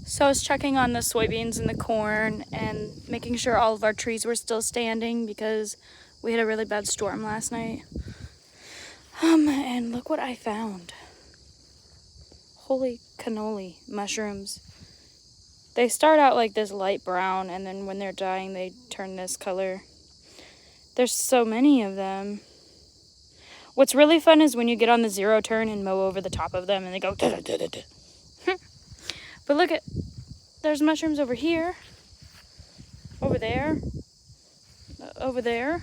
So I was checking on the soybeans and the corn and making sure all of our trees were still standing because we had a really bad storm last night. And look what I found. Holy cannoli mushrooms. They start out like this light brown, and then when they're dying, they turn this color. There's so many of them. What's really fun is when you get on the zero turn and mow over the top of them and they go da-da-da-da-da. But look at, there's mushrooms over here, over there, over there,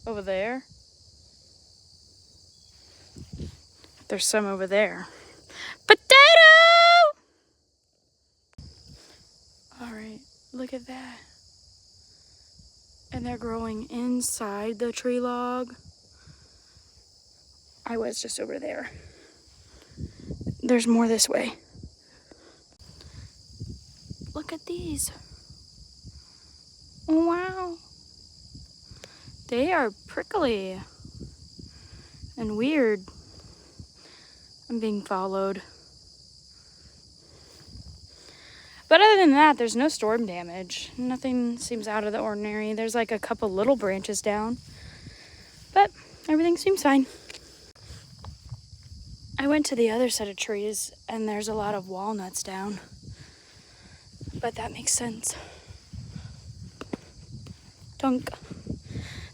over there. There's some over there. Potato! All right, look at that. And they're growing inside the tree log. I was just over there. There's more this way. Look at these. Wow. They are prickly and weird. I'm being followed. But other than that, there's no storm damage. Nothing seems out of the ordinary. There's like a couple little branches down, but everything seems fine. I went to the other set of trees and there's a lot of walnuts down, but that makes sense. Dunk.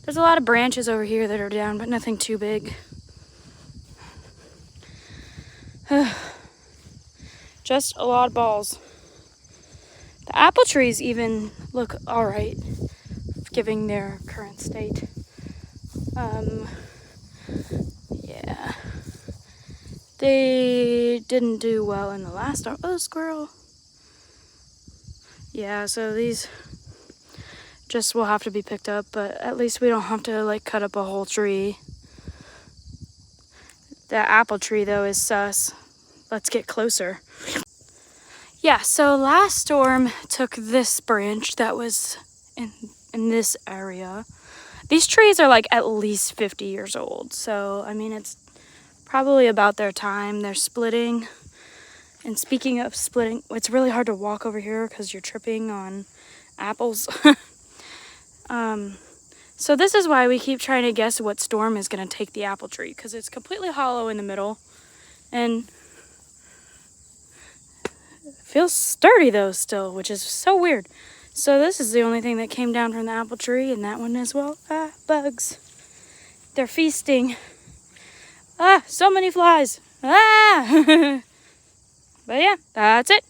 There's a lot of branches over here that are down, but nothing too big. Just a lot of balls. The apple trees even look all right, given their current state. Yeah. They didn't do well in the last storm. Oh, squirrel. Yeah, so these just will have to be picked up, but at least we don't have to like cut up a whole tree. The apple tree though is sus. Let's get closer. Yeah, so last storm took this branch that was in this area. These trees are like at least 50 years old. So, I mean, it's probably about their time. They're splitting. And speaking of splitting, it's really hard to walk over here because you're tripping on apples. So this is why we keep trying to guess what storm is going to take the apple tree, because it's completely hollow in the middle and it feels sturdy though still, which is so weird. So this is the only thing that came down from the apple tree, and that one as well. Ah, bugs. They're feasting. Ah, so many flies. Ah! But yeah, that's it.